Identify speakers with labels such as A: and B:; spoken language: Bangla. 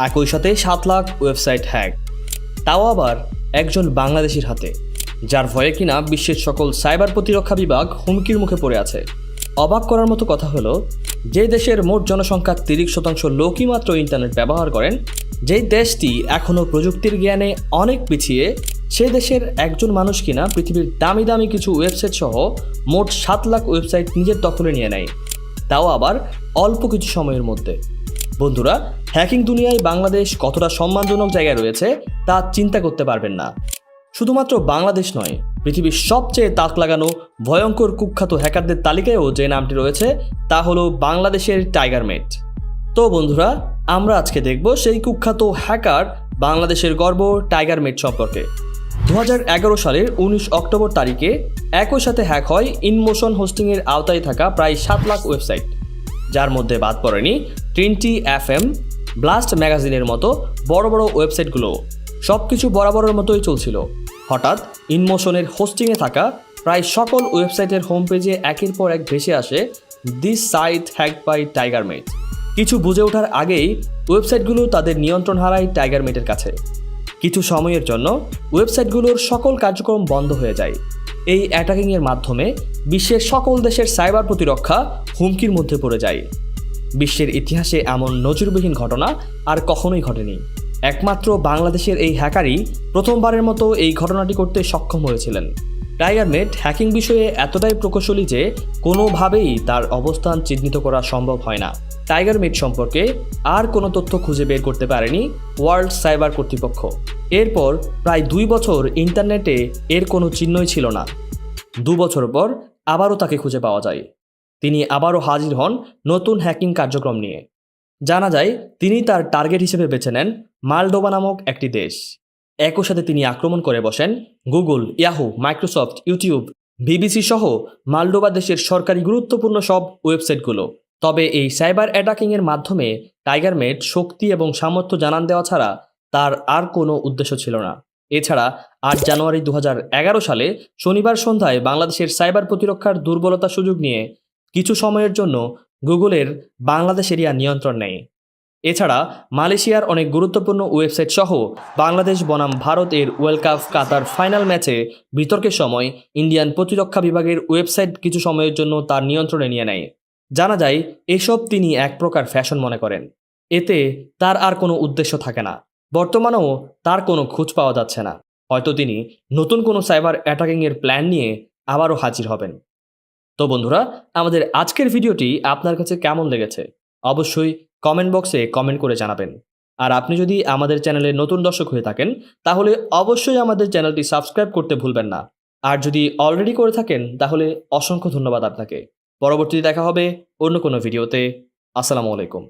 A: একই সাথে 7 লাখ ওয়েবসাইট হ্যাক, তাও আবার একজন বাংলাদেশির হাতে, যার ভয়ে কিনা বিশ্বের সকল সাইবার প্রতিরক্ষা বিভাগ হুমকির মুখে পড়ে আছে। অবাক করার মতো কথা হলো, যে দেশের মোট জনসংখ্যার 30% লোকই মাত্র ইন্টারনেট ব্যবহার করেন, যেই দেশটি এখনও প্রযুক্তির জ্ঞানে অনেক পিছিয়ে, সে দেশের একজন মানুষ কিনা পৃথিবীর দামি দামি কিছু ওয়েবসাইট সহ মোট 7 লাখ ওয়েবসাইট নিজের দখলে নিয়ে নেয়, তাও আবার অল্প কিছু সময়ের মধ্যে। বন্ধুরা, হ্যাকিং দুনিয়ায় বাংলাদেশ কতটা সম্মানজনক জায়গায় রয়েছে তা চিন্তা করতে পারবেন না। শুধুমাত্র বাংলাদেশ নয়, পৃথিবীর সবচেয়ে তাক লাগানো ভয়ঙ্কর কুখ্যাত হ্যাকারদের তালিকায়ও যে নামটি রয়েছে তা হলো বাংলাদেশের টাইগারমেট। তো বন্ধুরা, আমরা আজকে দেখব সেই কুখ্যাত হ্যাকার বাংলাদেশের গর্ব টাইগারমেট সম্পর্কে। 2011 সালের 19 অক্টোবর তারিখে একই সাথে হ্যাক হয় ইনমোশন হোস্টিংয়ের আওতায় থাকা প্রায় 7 লাখ ওয়েবসাইট, যার মধ্যে বাদ পড়েনি ট্রিনিটি FM, ব্লাস্ট ম্যাগাজিনের মতো বড় বড় ওয়েবসাইটগুলো। সব কিছু বরাবরের মতোই চলছিল। হঠাৎ ইনমোশনের হোস্টিংয়ে থাকা প্রায় সকল ওয়েবসাইটের হোম পেজে একের পর এক ভেসে আসে দিস সাইট হ্যাকড বাই টাইগারমেট। কিছু বুঝে ওঠার আগেই ওয়েবসাইটগুলো তাদের নিয়ন্ত্রণ হারায় টাইগারমেটের কাছে। কিছু সময়ের জন্য ওয়েবসাইটগুলোর সকল কার্যক্রম বন্ধ হয়ে যায়। এই অ্যাটাকিংয়ের মাধ্যমে বিশ্বের সকল দেশের সাইবার প্রতিরক্ষা হুমকির মধ্যে পড়ে যায়। বিশ্বের ইতিহাসে এমন নজিরবিহীন ঘটনা আর কখনোই ঘটেনি। একমাত্র বাংলাদেশের এই হ্যাকারই প্রথমবারের মতো এই ঘটনাটি করতে সক্ষম হয়েছিলেন। টাইগারমেট হ্যাকিং বিষয়ে এতটাই প্রকৌশলী যে কোনোভাবেই তার অবস্থান চিহ্নিত করা সম্ভব হয় না। টাইগারমেট সম্পর্কে আর কোনো তথ্য খুঁজে বের করতে পারেনি ওয়ার্ল্ড সাইবার কর্তৃপক্ষ। এরপর প্রায় 2 বছর ইন্টারনেটে এর কোনো চিহ্নই ছিল না। 2 বছর পর আবারও তাকে খুঁজে পাওয়া যায়। তিনি আবারও হাজির হন নতুন হ্যাকিং কার্যক্রম নিয়ে। জানা যায় তিনি তার টার্গেট হিসেবে বেছে নেন মালডোভা নামক একটি দেশ। একই সাথে তিনি আক্রমণ করে বসেন Google, Yahoo, Microsoft, YouTube, BBC সহ মালডোভা দেশের সরকারি গুরুত্বপূর্ণ সব ওয়েবসাইটগুলো। তবে এই সাইবার অ্যাটাকিংয়ের মাধ্যমে টাইগারমেট শক্তি এবং সামর্থ্য জানান দেওয়া ছাড়া তার আর কোনো উদ্দেশ্য ছিল না। এছাড়া 8 জানুয়ারি 2011 সালে শনিবার সন্ধ্যায় বাংলাদেশের সাইবার প্রতিরক্ষার দুর্বলতার সুযোগ নিয়ে কিছু সময়ের জন্য গুগলের বাংলাদেশ এরিয়া নিয়ন্ত্রণ নেয়। এছাড়া মালয়েশিয়ার অনেক গুরুত্বপূর্ণ ওয়েবসাইট সহ বাংলাদেশ বনাম ভারতের ওয়ার্ল্ড কাপ কাতার ফাইনাল ম্যাচে বিতর্কের সময় ইন্ডিয়ান প্রতিরক্ষা বিভাগের ওয়েবসাইট কিছু সময়ের জন্য তার নিয়ন্ত্রণে নিয়ে নেয়। জানা যায় এসব তিনি এক প্রকার ফ্যাশন মনে করেন। এতে তার আর কোনো উদ্দেশ্য থাকে না। বর্তমানেও তার কোনো খোঁজ পাওয়া যাচ্ছে না। হয়তো তিনি নতুন কোনো সাইবার অ্যাটাকিংয়ের প্ল্যান নিয়ে আবারও হাজির হবেন। তো বন্ধুরা, আমাদের আজকের ভিডিওটি আপনার কাছে কেমন লেগেছে অবশ্যই কমেন্ট বক্সে কমেন্ট করে জানাবেন। আর আপনি যদি আমাদের চ্যানেলে নতুন দর্শক হয়ে থাকেন তাহলে অবশ্যই আমাদের চ্যানেলটি সাবস্ক্রাইব করতে ভুলবেন না। আর যদি অলরেডি করে থাকেন তাহলে অসংখ্য ধন্যবাদ আপনাকে। পরবর্তীতে দেখা হবে অন্য কোনো ভিডিওতে। আসসালামু আলাইকুম।